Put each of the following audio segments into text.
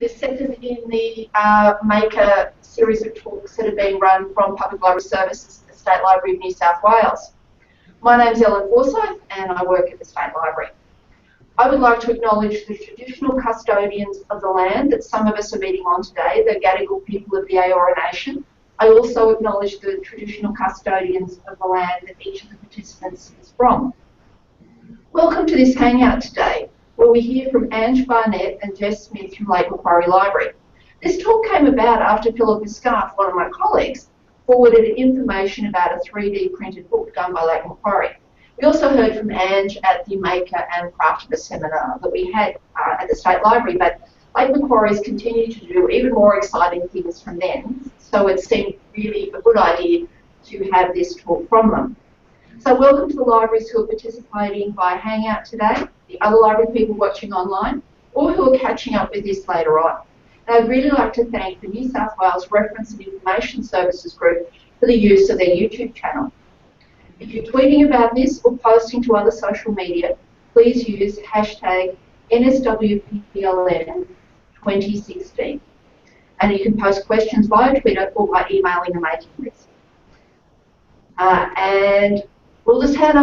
This second in the Maker series of talks that have been run from Public Library Services at the State Library of New South Wales. My name's Ellen Forsyth and I work at the State Library. I would like to acknowledge the traditional custodians of the land that some of us are meeting on today, the Gadigal people of the Eora Nation. I also acknowledge the traditional custodians of the land that each of the participants is from. Welcome to this hangout today, where we hear from Ange Barnett and Jess Smith from Lake Macquarie Library. This talk came about after Philip Scarf, one of my colleagues, forwarded information about a 3D printed book done by Lake Macquarie. We also heard from Ange at the Maker and Craftiver seminar that we had at the State Library, but Lake Macquarie's continued to do even more exciting things from then, so it seemed really a good idea to have this talk from them. So welcome to the libraries who are participating via Hangout today, the other library people watching online, or who are catching up with this later on. And I'd really like to thank the New South Wales Reference and Information Services Group for the use of their YouTube channel. If you're tweeting about this or posting to other social media, please use hashtag NSWPLN2016. And you can post questions via Twitter or by emailing the mailing list. And I'll just hand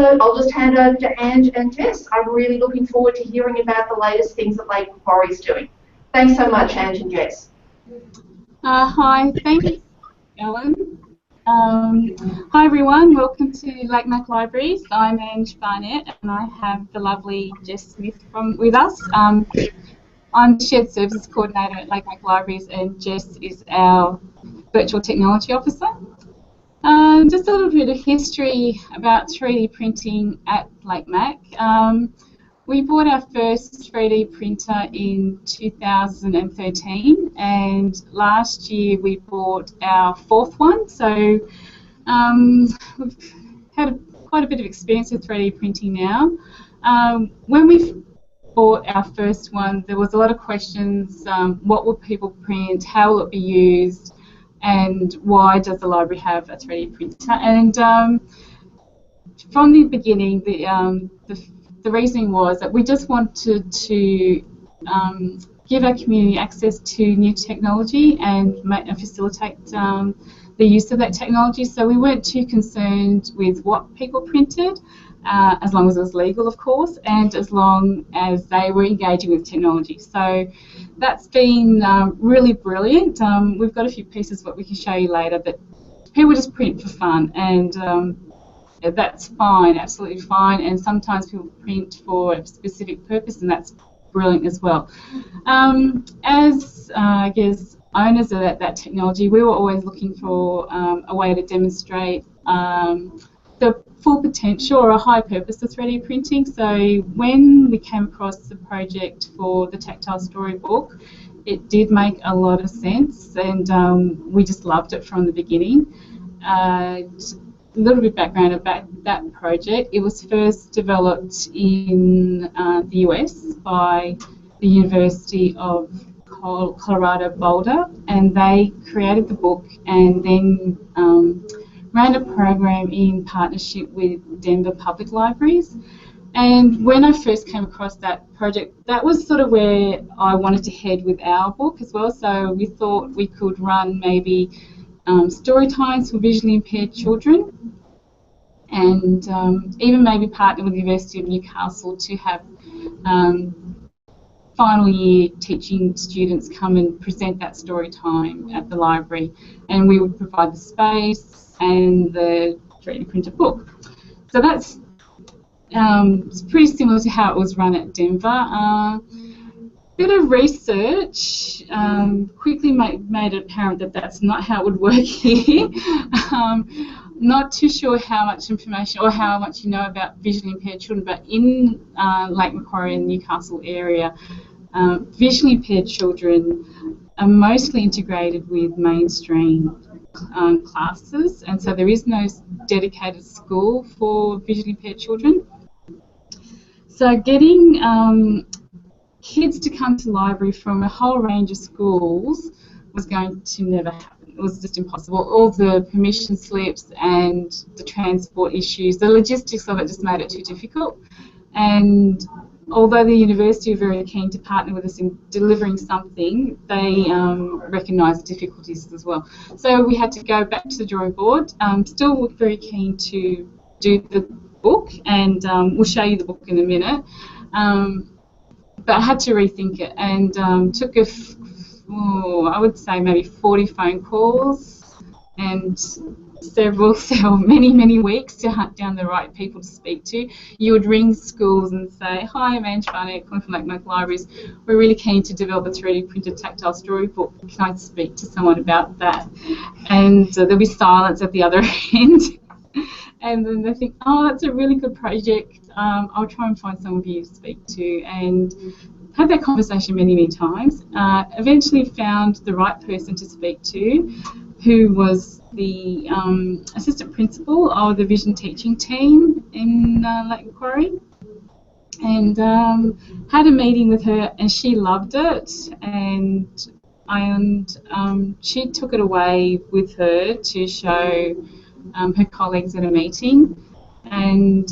over to Ange and Jess. I'm really looking forward to hearing about the latest things that Lake Macquarie is doing. Thanks so much, Ange and Jess. Hi, thanks, Ellen. Hi everyone, welcome to Lake Mac Libraries. I'm Ange Barnett and I have the lovely Jess Smith with us. I'm the Shared Services Coordinator at Lake Mac Libraries and Jess is our Virtual Technology Officer. Just a little bit of history about 3D printing at Lake Mac. We bought our first 3D printer in 2013 and last year we bought our fourth one. So we've had quite a bit of experience with 3D printing now. When we bought our first one, there was a lot of questions. What will people print? How will it be used? And why does the library have a 3D printer? And from the beginning, the reasoning was that we just wanted to give our community access to new technology and facilitate the use of that technology. So we weren't too concerned with what people printed, as long as it was legal, of course, and as long as they were engaging with technology. So that's been really brilliant. We've got a few pieces that we can show you later, but people just print for fun, and that's fine, absolutely fine, and sometimes people print for a specific purpose, and that's brilliant as well. As I guess owners of that technology, we were always looking for a way to demonstrate the full potential or a high purpose of 3D printing. So when we came across the project for the tactile storybook, it did make a lot of sense, and we just loved it from the beginning. A little bit of background about that project. It was first developed in the US by the University of Colorado Boulder, and they created the book and then ran a program in partnership with Denver Public Libraries. And when I first came across that project, that was sort of where I wanted to head with our book as well. So we thought we could run maybe story times for visually impaired children, and even maybe partner with the University of Newcastle to have final year teaching students come and present that story time at the library, and we would provide the space and the 3D printed book. So that's it's pretty similar to how it was run at Denver. Bit of research quickly made it apparent that that's not how it would work here. Not too sure how much information or how much you know about visually impaired children, but in Lake Macquarie and Newcastle area, visually impaired children are mostly integrated with mainstream classes, and so there is no dedicated school for visually impaired children. So getting kids to come to the library from a whole range of schools was going to never happen. It was just impossible. All the permission slips and the transport issues, the logistics of it just made it too difficult. And although the university are very keen to partner with us in delivering something, they recognise the difficulties as well. So we had to go back to the drawing board. Still very keen to do the book, and we'll show you the book in a minute. But I had to rethink it, and took I would say maybe 40 phone calls and many weeks to hunt down the right people to speak to. You would ring schools and say, "Hi, I'm Ange Barnett, calling from Macquarie Libraries. We're really keen to develop a 3D printed tactile storybook. Can I speak to someone about that?" And there'll be silence at the other end. And then they think, "Oh, that's a really good project. I'll try and find someone for you to speak to." And had that conversation many times. Eventually found the right person to speak to, who was the assistant principal of the vision teaching team in Macquarie, and had a meeting with her, and she loved it, and she took it away with her to show her colleagues at a meeting, and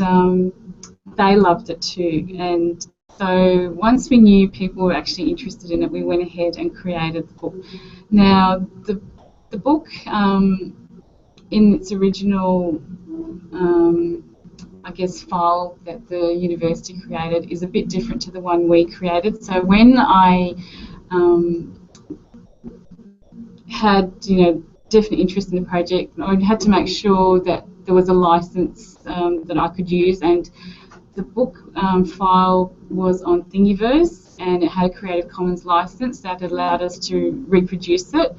they loved it too. And so once we knew people were actually interested in it, we went ahead and created the book. Now, the book, in its original, I guess, file that the university created is a bit different to the one we created. So when I had, definite interest in the project, I had to make sure that there was a license that I could use, and the book file was on Thingiverse, and it had a Creative Commons license that allowed us to reproduce it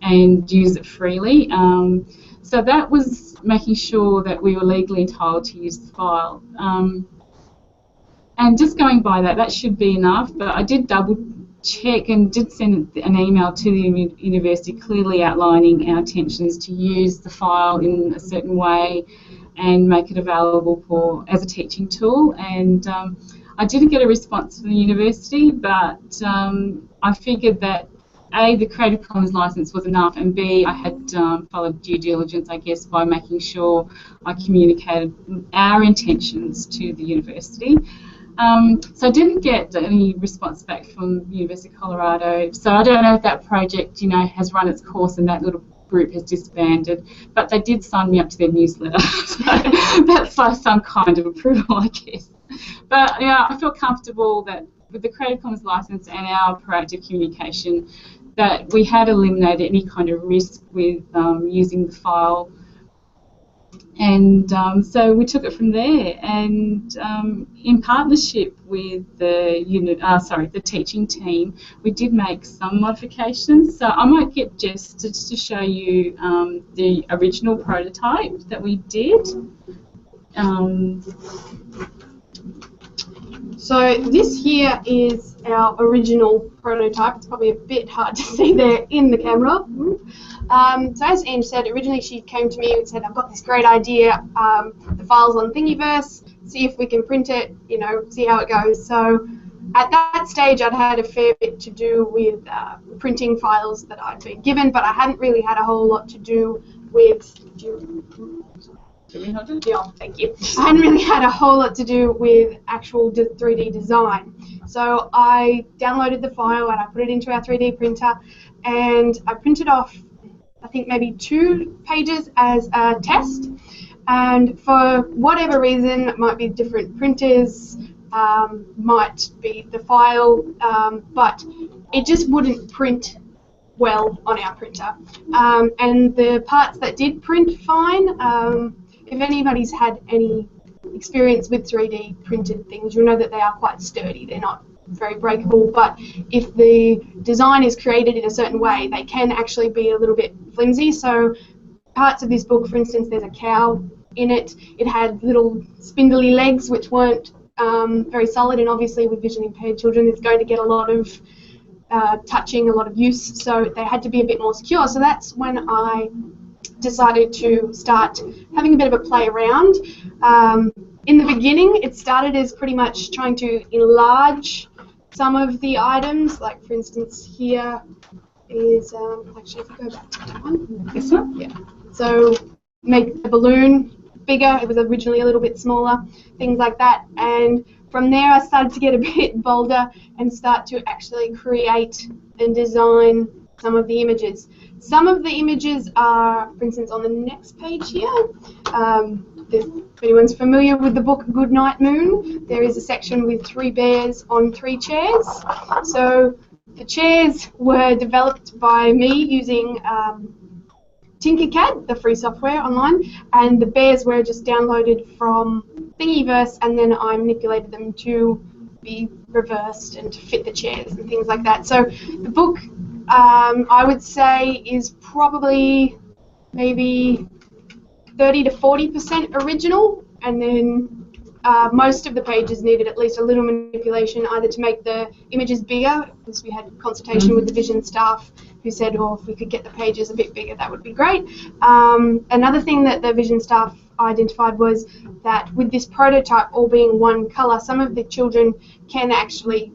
and use it freely. So that was making sure that we were legally entitled to use the file. And just going by that should be enough, but I did double check and did send an email to the university clearly outlining our intentions to use the file in a certain way and make it available as a teaching tool. And I didn't get a response from the university, but I figured that A, the Creative Commons license was enough, and B, I had followed due diligence, I guess, by making sure I communicated our intentions to the university. So I didn't get any response back from the University of Colorado. So I don't know if that project, has run its course and that little group has disbanded, but they did sign me up to their newsletter. So that's like some kind of approval, I guess. But I feel comfortable that with the Creative Commons license and our proactive communication, that we had eliminated any kind of risk with using the file. And so we took it from there, and in partnership with the teaching team, we did make some modifications. So I might get Jess to show you the original prototype that we did. So this here is our original prototype. It's probably a bit hard to see there in the camera. So as Ange said, originally she came to me and said, "I've got this great idea. The file's on Thingiverse. See if we can print it. See how it goes." So at that stage, I'd had a fair bit to do with printing files that I'd been given, but I hadn't really had a whole lot to do with. Yeah, thank you. I hadn't really had a whole lot to do with actual 3D design. So I downloaded the file and I put it into our 3D printer, and I printed off, I think, maybe 2 pages as a test. And for whatever reason, it might be different printers, might be the file, but it just wouldn't print well on our printer. And the parts that did print fine, if anybody's had any experience with 3D printed things, you'll know that they are quite sturdy. They're not very breakable, but if the design is created in a certain way, they can actually be a little bit flimsy. So parts of this book, for instance, there's a cow in it. It had little spindly legs which weren't very solid, and obviously with vision impaired children it's going to get a lot of touching, a lot of use, so they had to be a bit more secure. So that's when I decided to start having a bit of a play around. In the beginning, it started as pretty much trying to enlarge some of the items, like for instance here is, actually if you go back to that one, this one, yeah. So make the balloon bigger, it was originally a little bit smaller, things like that, and from there I started to get a bit bolder and start to actually create and design some of the images. Some of the images are, for instance, on the next page here. If anyone's familiar with the book Goodnight Moon, there is a section with 3 bears on 3 chairs. So the chairs were developed by me using Tinkercad, the free software online, and the bears were just downloaded from Thingiverse, and then I manipulated them to be reversed and to fit the chairs and things like that. So the book, I would say, is probably maybe 30 to 40% original, and then most of the pages needed at least a little manipulation, either to make the images bigger, because we had consultation with the vision staff who said, oh, if we could get the pages a bit bigger, that would be great. Another thing that the vision staff identified was that with this prototype all being one colour, some of the children can actually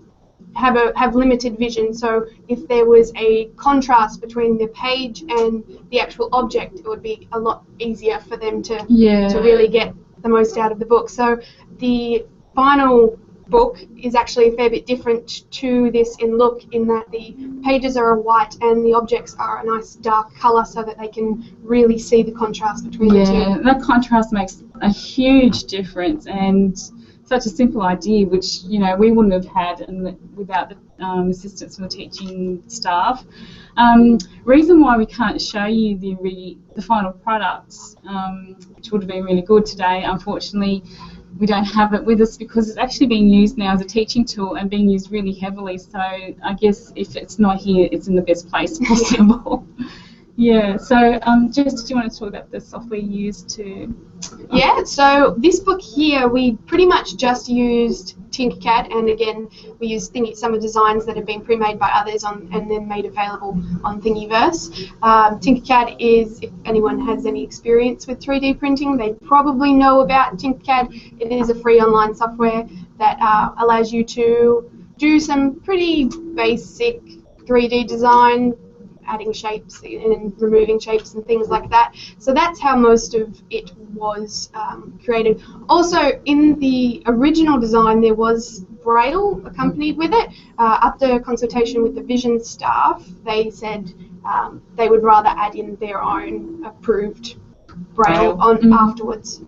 have limited vision. So if there was a contrast between the page and the actual object, it would be a lot easier for them to really get the most out of the book. So the final book is actually a fair bit different to this in look, in that the pages are a white and the objects are a nice dark colour, so that they can really see the contrast between the two. Yeah, that contrast makes a huge difference, and such a simple idea, which we wouldn't have had without the assistance from the teaching staff. Reason why we can't show you the final products, which would have been really good today, unfortunately we don't have it with us, because it's actually being used now as a teaching tool and being used really heavily. So I guess if it's not here, it's in the best place possible. Yeah, so Jess, did you want to talk about the software you used to... Yeah, so this book here, we pretty much just used Tinkercad, and again, we used some of the designs that have been pre-made by others and then made available on Thingiverse. Tinkercad is, if anyone has any experience with 3D printing, they probably know about Tinkercad. It is a free online software that allows you to do some pretty basic 3D design, adding shapes and removing shapes and things like that. So that's how most of it was created. Also, in the original design, there was Braille accompanied with it. After consultation with the vision staff, they said they would rather add in their own approved Braille on afterwards.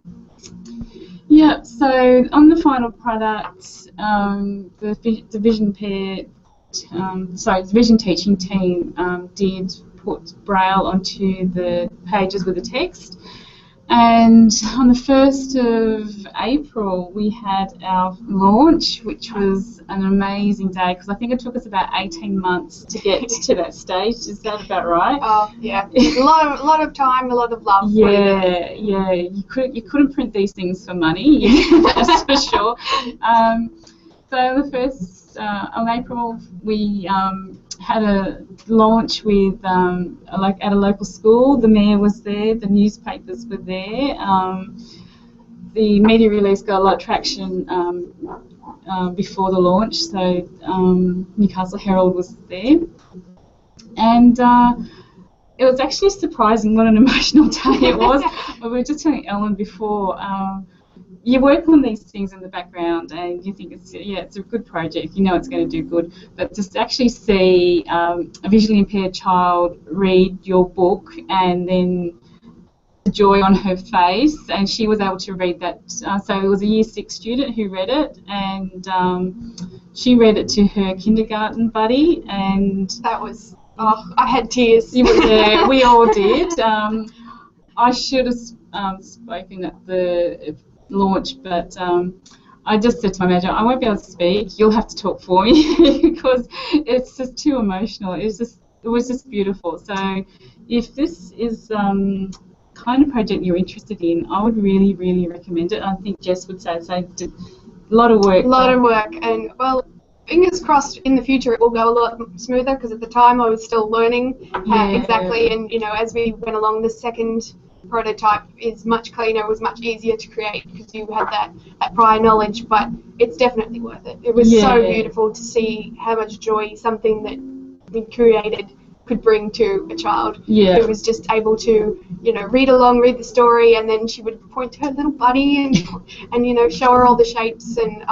Yeah, so on the final product, the vision pair, the vision teaching team did put Braille onto the pages with the text, and on the 1st of April we had our launch, which was an amazing day, because I think it took us about 18 months to get to that stage. Is that about right? Oh yeah, a lot of time, a lot of love. Yeah, you couldn't print these things for money, that's for sure. So the first on April, we had a launch with at a local school. The mayor was there, the newspapers were there. The media release got a lot of traction before the launch, so Newcastle Herald was there, and it was actually surprising what an emotional day it was. We were just telling Ellen before. You work on these things in the background and you think it's a good project, it's going to do good, but just actually see a visually impaired child read your book and then the joy on her face, and she was able to read that. So it was a Year 6 student who read it, and she read it to her kindergarten buddy, and that was, I had tears. Yeah, we all did. I should have spoken at the launch, but I just said to my manager, I won't be able to speak, you'll have to talk for me because it's just too emotional. It was just beautiful. So if this is kind of project you're interested in, I would really, really recommend it. I think Jess would say so. A lot of work. And well, fingers crossed in the future it will go a lot smoother, because at the time I was still learning exactly, and as we went along, the second prototype is much cleaner, it was much easier to create because you had that prior knowledge, but it's definitely worth it. It was so beautiful to see how much joy something that we created could bring to a child who was just able to, read the story, and then she would point to her little buddy and show her all the shapes, and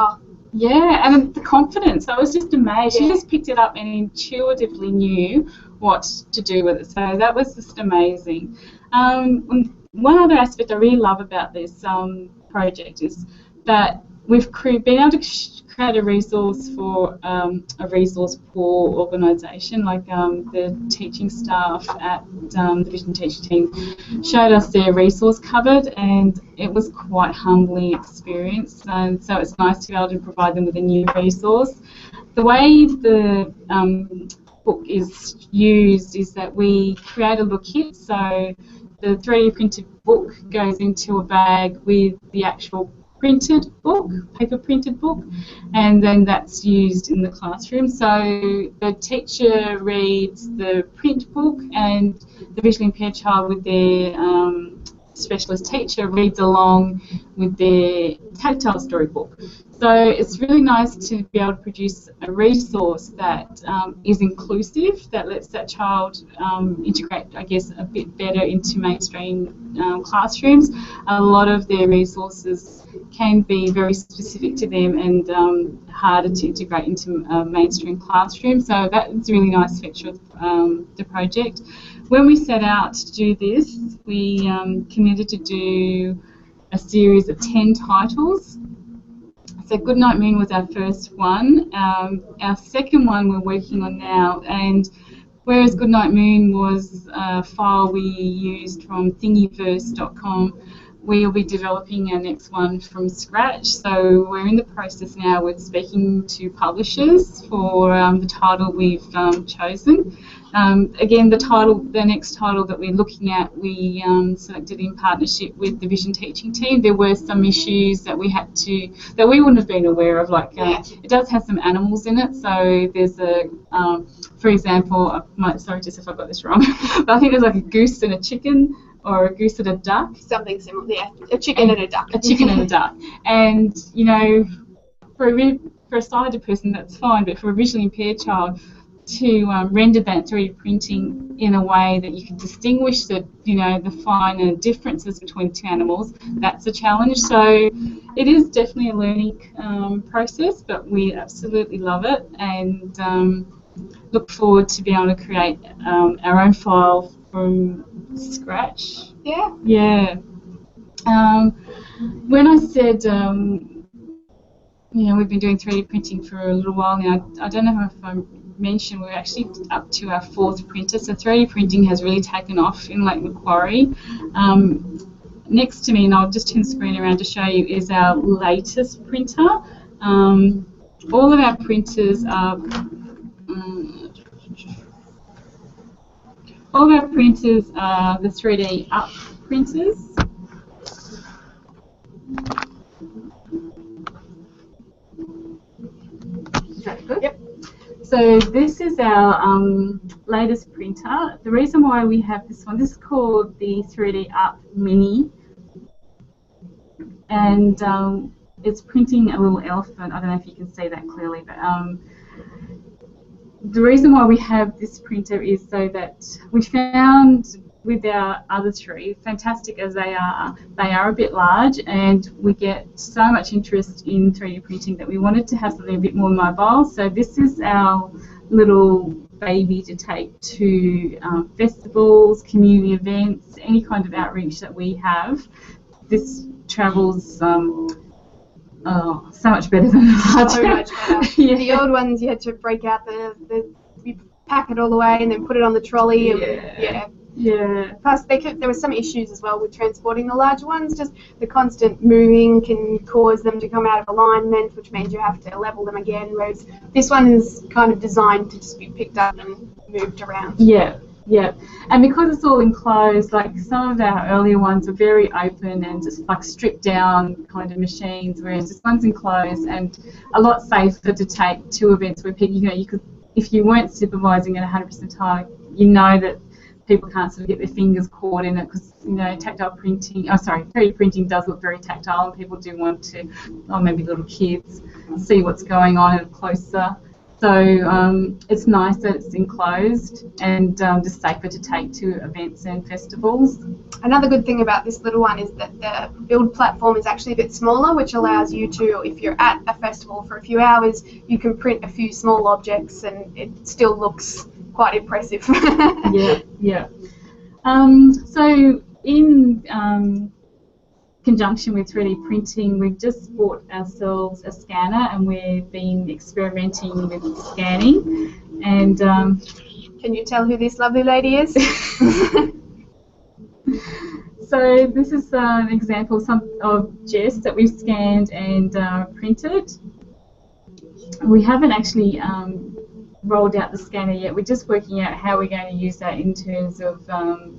Yeah, and the confidence. I was just amazed. She just picked it up and intuitively knew what to do with it. So that was just amazing. One other aspect I really love about this project is that we've been able to create a resource for a resource poor organisation, like the teaching staff at the Vision Teaching team showed us their resource cupboard, and it was quite humbling experience, and so it's nice to be able to provide them with a new resource. The way the book is used is that we create a little kit, so the 3D printed book goes into a bag with the actual printed book, paper printed book, and then that's used in the classroom. So the teacher reads the print book and the visually impaired child with their specialist teacher reads along with their tactile storybook. So it's really nice to be able to produce a resource that is inclusive, that lets that child integrate, I guess, a bit better into mainstream classrooms. A lot of their resources can be very specific to them and harder to integrate into a mainstream classroom. So that's a really nice feature of the project. When we set out to do this, we committed to do a series of 10 titles. So Goodnight Moon was our first one. Our second one we're working on now, and whereas Goodnight Moon was a file we used from thingiverse.com, we'll be developing our next one from scratch. So we're in the process now with speaking to publishers for the title we've chosen. Again, the next title that we're looking at, we selected in partnership with the Vision Teaching team. There were some issues that we wouldn't have been aware of, like it does have some animals in it. So there's for example, sorry Jess if I got this wrong, but I think there's like a goose and a chicken, or a goose and a duck. Something similar, yeah. A chicken and a duck. A chicken and a duck. And, you know, for a sighted person, that's fine, but for a visually impaired child, to render that 3D printing in a way that you can distinguish the finer differences between two animals, that's a challenge. So it is definitely a learning process, but we absolutely love it and look forward to being able to create our own file from scratch. Yeah. Yeah. When I said, we've been doing 3D printing for a little while now, I don't know if I mentioned we're actually up to our 4th printer. So 3D printing has really taken off in Macquarie. Next to me, and I'll just turn the screen around to show you, is our latest printer. All of our printers are the 3D Up printers. Is that good? Yep. So this is our latest printer. The reason why we have this one, this is called the 3D Up Mini, and it's printing a little elephant. I don't know if you can see that clearly, but the reason why we have this printer is so that we found with our other three, fantastic as they are a bit large, and we get so much interest in 3D printing that we wanted to have something a bit more mobile. So this is our little baby to take to festivals, community events, any kind of outreach that we have. This travels so much better than the large. So much better. Yeah. The old ones, you had to break out you pack it all the way and then put it on the trolley. And, yeah. Plus, there were some issues as well with transporting the larger ones. Just the constant moving can cause them to come out of alignment, which means you have to level them again. Whereas this one is kind of designed to just be picked up and moved around. Yeah. Yeah, and because it's all enclosed, like some of our earlier ones are very open and just like stripped down kind of machines, whereas this one's enclosed and a lot safer to take to events where people, you could, if you weren't supervising it 100% of the time, that people can't sort of get their fingers caught in it because, tactile printing, 3D printing does look very tactile and people do want to, or maybe little kids, see what's going on at a closer So it's nice that it's enclosed and just safer to take to events and festivals. Another good thing about this little one is that the build platform is actually a bit smaller, which allows you to, if you're at a festival for a few hours, you can print a few small objects and it still looks quite impressive. Yeah. So in conjunction with 3D printing, we've just bought ourselves a scanner and we've been experimenting with scanning. And can you tell who this lovely lady is? So this is an example of Jess that we've scanned and printed. We haven't actually rolled out the scanner yet. We're just working out how we're going to use that in terms of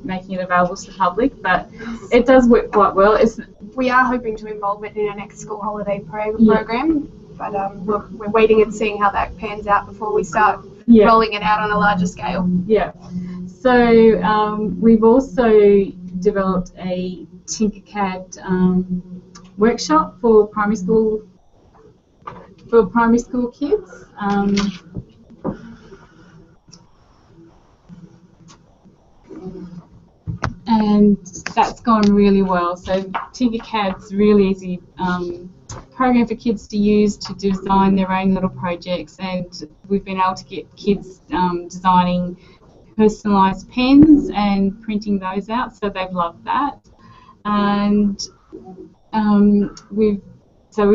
making it available to the public, but it does work quite well. We are hoping to involve it in our next school holiday program, but we're waiting and seeing how that pans out before we start rolling it out on a larger scale. Yeah. So we've also developed a Tinkercad workshop for primary school kids. And that's gone really well. So Tinkercad's a really easy program for kids to use to design their own little projects, and we've been able to get kids designing personalised pens and printing those out, so they've loved that. And we've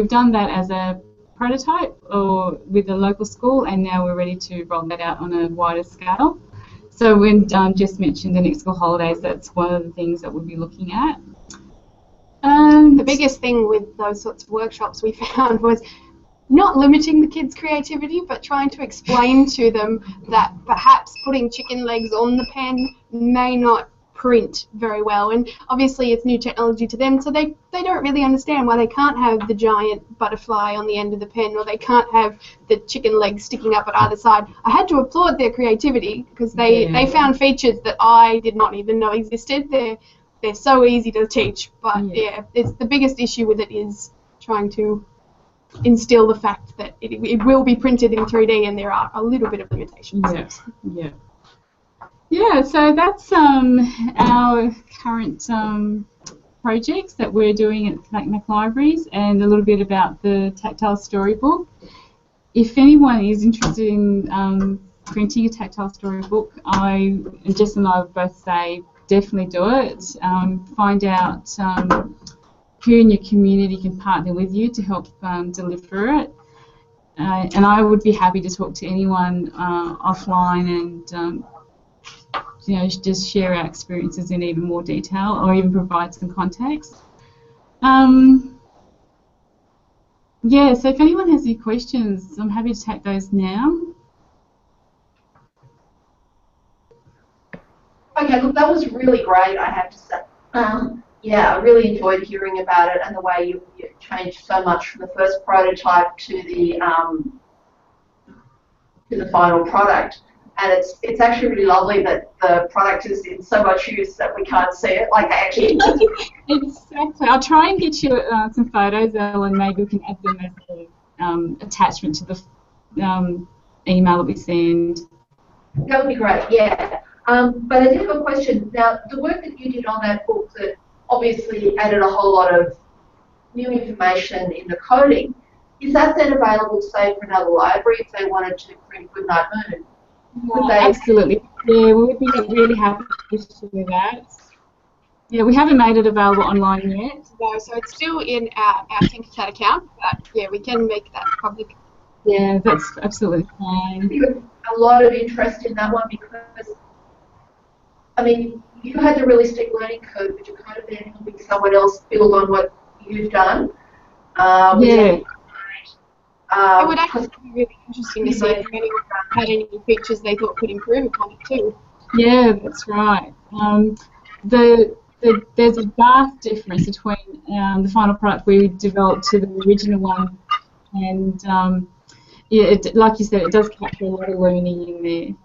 done that as a prototype or with a local school, and now we're ready to roll that out on a wider scale. So when Jess mentioned the next school holidays, that's one of the things that we'll be looking at. The biggest thing with those sorts of workshops we found was not limiting the kids' creativity, but trying to explain to them that perhaps putting chicken legs on the pen may not print very well, and obviously it's new technology to them, so they don't really understand why they can't have the giant butterfly on the end of the pen, or they can't have the chicken legs sticking up at either side. I had to applaud their creativity because they found features that I did not even know existed. They're so easy to teach, but it's the biggest issue with it is trying to instill the fact that it will be printed in 3D and there are a little bit of limitations. Yeah, so that's our current projects that we're doing at Mac Libraries, and a little bit about the tactile storybook. If anyone is interested in printing a tactile storybook, Jess and I would both say definitely do it. Find out who in your community can partner with you to help deliver it. And I would be happy to talk to anyone offline and just share our experiences in even more detail, or even provide some context. Yeah, so if anyone has any questions, I'm happy to take those now. Okay, look, that was really great, I have to say. Yeah, I really enjoyed hearing about it and the way you changed so much from the first prototype to the final product. And it's actually really lovely that the product is in so much use that we can't see it. Like actually. Exactly. I'll try and get you some photos, Ellen. Maybe we can add them as an attachment to the email that we send. That would be great. Yeah. But I did have a question. Now, the work that you did on that book that obviously added a whole lot of new information in the coding, is that then available, say, for another library if they wanted to print Goodnight Moon? Absolutely. Yeah, we'd be really happy to share that. Yeah, we haven't made it available online yet. No, so it's still in our Tinkercad account, but yeah, we can make that public. Yeah, that's absolutely fine. A lot of interest in that one because, I mean, you had the realistic learning curve, but you're kind of then helping someone else build on what you've done. It would actually be really interesting to see if anyone had any features they thought could improve upon it too. Yeah, that's right. There's a vast difference between the final product we developed to the original one, and like you said, it does capture a lot of learning in there.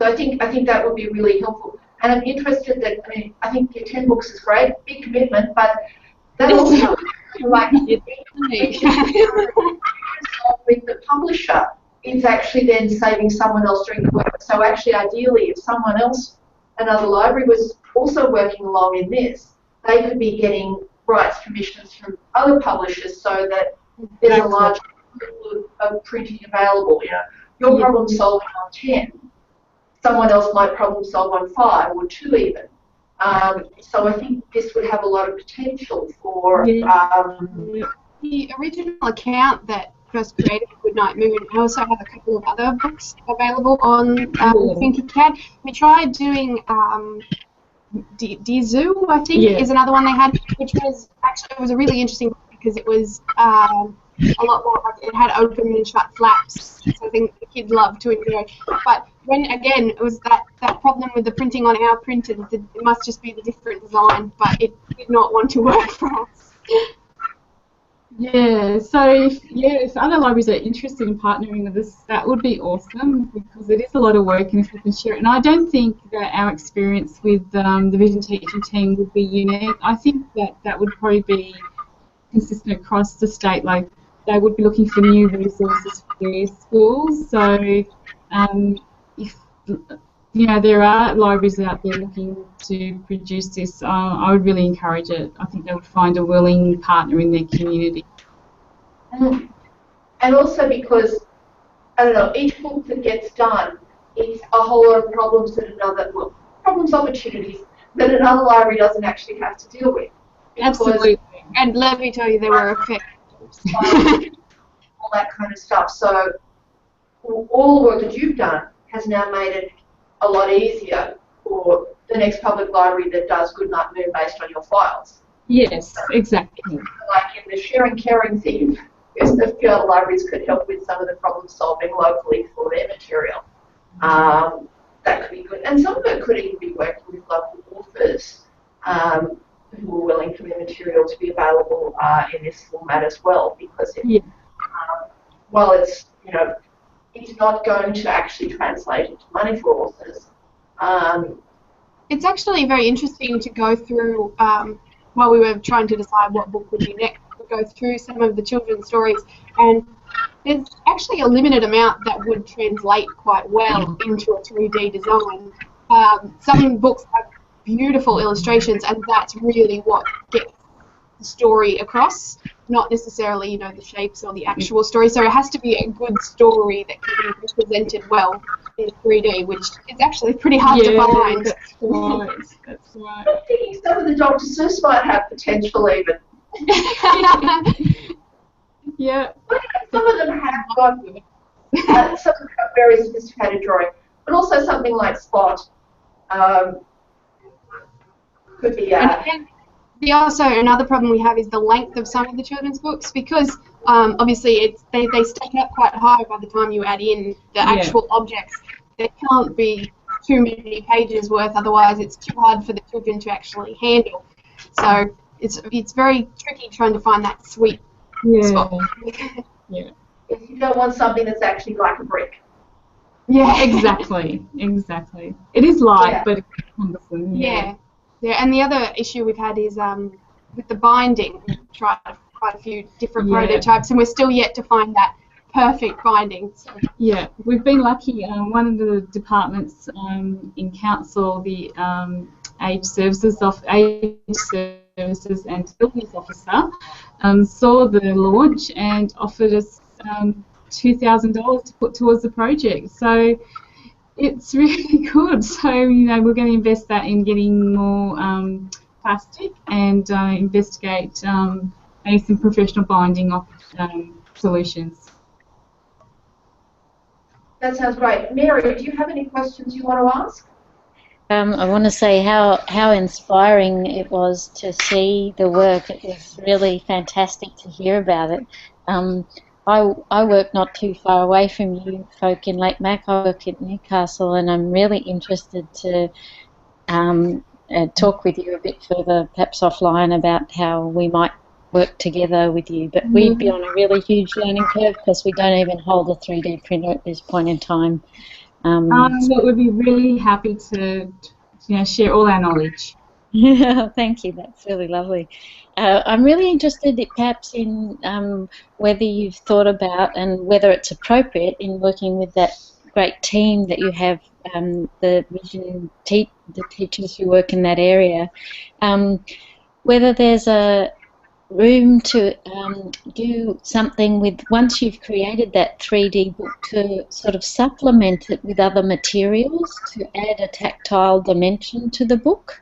So I think that would be really helpful. And I'm interested that, I mean, I think your 10 books is great, big commitment, but that also like along with the publisher, it's actually then saving someone else doing the work. So actually, ideally, if someone else, another library, was also working along in this, they could be getting rights commissions from other publishers so that there's a large pool of printing available. You know, you're problem solving on 10, someone else might problem solve on 5 or 2 even. So I think this would have a lot of potential for... The original account that first created Goodnight Moon, I also have a couple of other books available on Thinkicat. We tried doing Dear Zoo, I think, is another one they had, which was actually, it was a really interesting book because it was a lot more, like, it had open and shut flaps, so I think the kids loved to enjoy. But when, again, it was that problem with the printing on our printers, it must just be the different design, but it did not want to work for us. Yeah, so if other libraries are interested in partnering with us, that would be awesome because it is a lot of work and if we can share it. And I don't think that our experience with the Vision Teaching team would be unique. I think that would probably be consistent across the state. Like they would be looking for new resources for their schools. So if there are libraries out there looking to produce this, I would really encourage it. I think they would find a willing partner in their community. And also because, I don't know, each book that gets done is a whole lot of problems that opportunities that another library doesn't actually have to deal with. Absolutely. And let me tell you, there were effects. All that kind of stuff. So all the work that you've done has now made it a lot easier for the next public library that does Goodnight Moon based on your files. Yes, exactly. Like in the sharing caring thing, because a few other libraries could help with some of the problem solving locally for their material. That could be good. And some of it could even be working with local authors who are willing for their material to be available in this format as well, because while it's, it's not going to actually translate into money for authors. It's actually very interesting to go through, while we were trying to decide what book would be next, to go through some of the children's stories, and there's actually a limited amount that would translate quite well into a 3D design. Some books have beautiful illustrations, and that's really what gets the story across, not necessarily, the shapes or the actual story. So it has to be a good story that can be represented well in 3D, which is actually pretty hard to find. That's right. That's right. I'm thinking some of the Dr. Seuss might have potential even. Yeah. Some of them have got some of them have very sophisticated drawing, but also something like Spot could be. Also, another problem we have is the length of some of the children's books, because obviously they stack up quite high by the time you add in the actual objects. There can't be too many pages worth, otherwise it's too hard for the children to actually handle. So it's very tricky trying to find that sweet spot. You don't want something that's actually like a brick. Yeah, exactly. It is light, but it's cumbersome. Yeah, and the other issue we've had is with the binding. We've tried quite a few different prototypes, and we're still yet to find that perfect binding. So. Yeah, we've been lucky. One of the departments in council, the Age Services and Children's Officer, saw the launch and offered us $2,000 to put towards the project. So it's really good. So we're going to invest that in getting more plastic and investigate maybe some professional binding solutions. That sounds great. Mary, do you have any questions you want to ask? I want to say how inspiring it was to see the work. It was really fantastic to hear about it. I work not too far away from you folk in Lake Mac. I work at Newcastle, and I'm really interested to talk with you a bit further, perhaps offline, about how we might work together with you. But we'd be on a really huge learning curve because we don't even hold a 3D printer at this point in time. We'd be really happy to share all our knowledge. Yeah, thank you. That's really lovely. I'm really interested, perhaps, in whether you've thought about and whether it's appropriate in working with that great team that you have, the teachers who work in that area, um, whether there's a room to do something with, once you've created that 3D book, to sort of supplement it with other materials to add a tactile dimension to the book,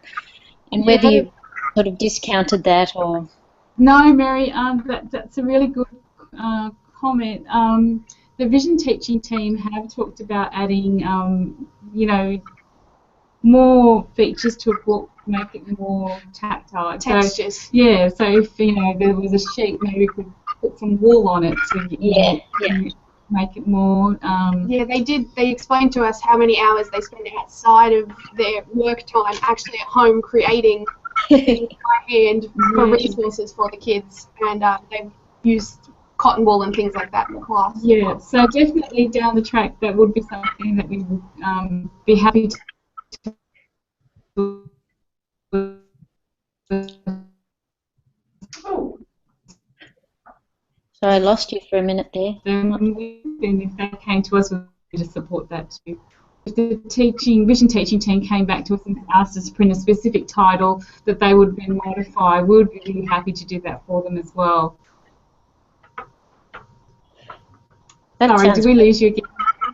and whether Yeah. you've sort of discounted that or... No, Mary, that's a really good comment. The vision teaching team have talked about adding, you know, more features to a book, make it more tactile. Textures. So, yeah, so if, you know, there was a sheet, maybe we could put some wool on it to, Yeah. make it more... Yeah, they did. They explained to us how many hours they spend outside of their work time actually at home creating things by hand for resources for the kids, and they've used cotton wool and things like that in the class. Yeah, so definitely down the track that would be something that we would be happy to Oh, So I lost you for a minute there. and if they came to us, we to support that too. If the vision teaching team came back to us and asked us to print a specific title that they would then modify, we would be really happy to do that for them as well. Sorry, did we lose you again?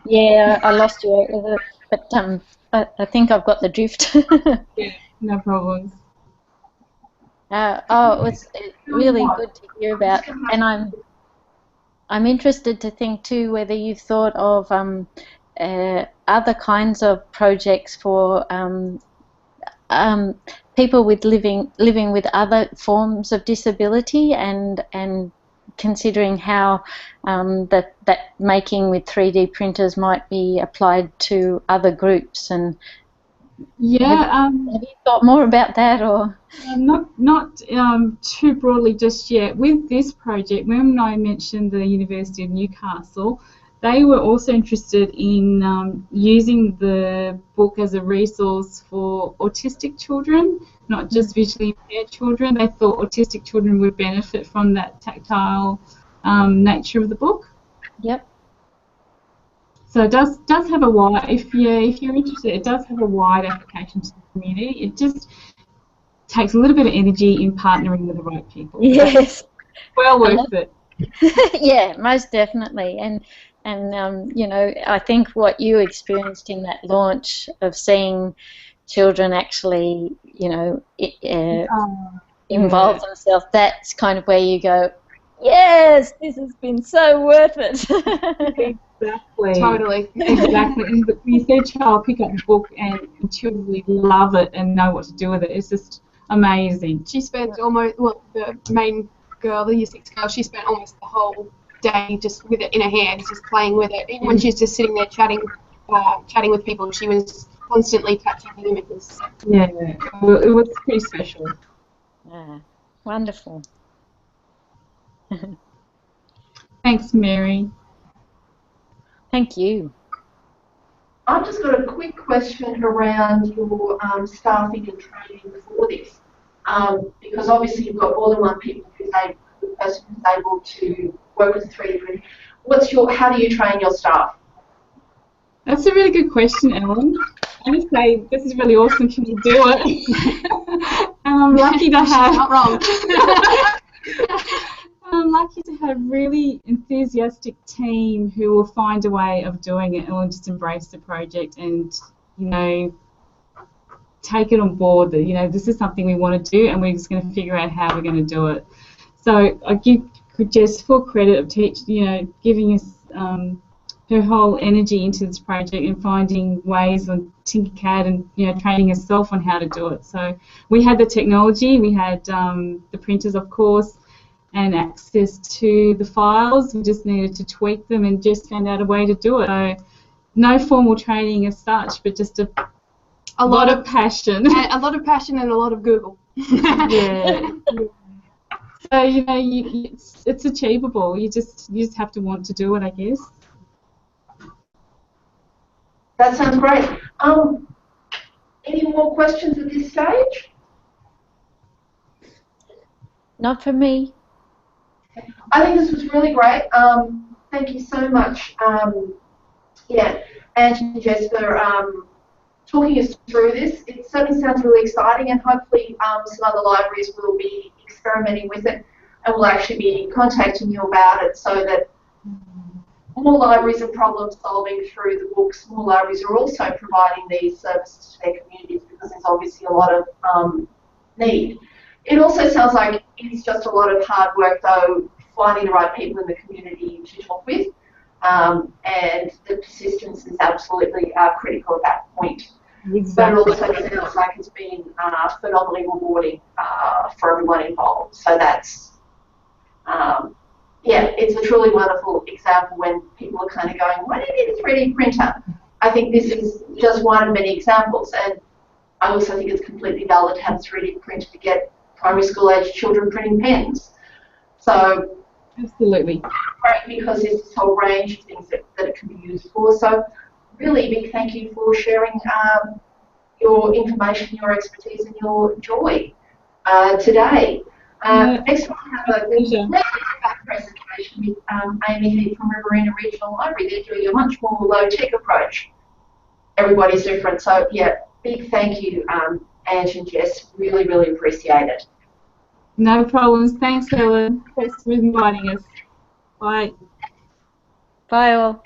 Yeah, I lost you, but I think I've got the drift. Yeah, no problems. It was really good to hear about, and I'm interested to think too whether you've thought of other kinds of projects for people with living with other forms of disability, and considering how that making with 3D printers might be applied to other groups. And yeah, have you thought more about that, or? Not too broadly just yet. With this project, when I mentioned the University of Newcastle, they were also interested in using the book as a resource for autistic children, not just visually impaired children. They thought autistic children would benefit from that tactile nature of the book. Yep. So it does have a wide, if you're interested, it does have a wide application to the community. It just takes a little bit of energy in partnering with the right people. Yes. Well worth it. Yeah, most definitely. And you know, I think what you experienced in that launch of seeing children actually, you know, involve themselves, that's kind of where you go, yes, this has been so worth it. Exactly. Totally. Exactly. And you see a child pick up the book and intuitively love it and know what to do with it. It's just amazing. She spent almost, well, the main girl, the Year 6 girl, she spent almost the whole day just with it in her hands, just playing with it. Even when she was just sitting there chatting with people, she was constantly touching the images. Yeah, well, it was pretty special. Wonderful. Thanks, Mary. Thank you. I've just got a quick question around your staffing and training for this, because obviously you've got more than one person who's able to work with 3D printing. How do you train your staff? That's a really good question, Ellen. I would say this is really awesome. Can you do it? And I'm lucky to have. Not wrong. I'm lucky to have really enthusiastic team who will find a way of doing it and will just embrace the project and, you know, take it on board that, you know, this is something we want to do and we're just going to figure out how we're going to do it. So I give Jess full credit of giving us her whole energy into this project and finding ways on Tinkercad and, you know, training herself on how to do it. So we had the technology, we had the printers, of course, and access to the files. We just needed to tweak them and just found out a way to do it. So no formal training as such, but just a lot of passion. A lot of passion and a lot of Google. Yeah. So, you know, it's achievable. You just have to want to do it, I guess. That sounds great. Any more questions at this stage? Not for me. I think this was really great. Thank you so much, Ange and Jess, for talking us through this. It certainly sounds really exciting, and hopefully some other libraries will be experimenting with it and will actually be contacting you about it, so that more libraries are problem solving through the books. More libraries are also providing these services to their communities, because there's obviously a lot of need. It also sounds like it's just a lot of hard work, though, finding the right people in the community to talk with, and the persistence is absolutely critical at that point. Exactly. But it also sounds like it's been phenomenally rewarding for everyone involved. So that's, it's a truly wonderful example when people are kind of going, why do you need a 3D printer? I think this is just one of many examples, and I also think it's completely valid to have a 3D printer to get primary school age children printing pens. So Absolutely. great, because there's this whole range of things that it can be used for. So really big thank you for sharing your information, your expertise, and your joy today. Next we'll have a back presentation with Amy Heath from Riverina Regional Library. They're doing a much more low-tech approach. Everybody's different. So yeah, big thank you, Ange and Jess. Really, really appreciate it. No problems. Thanks, Helen. Thanks for inviting us. Bye. Bye all.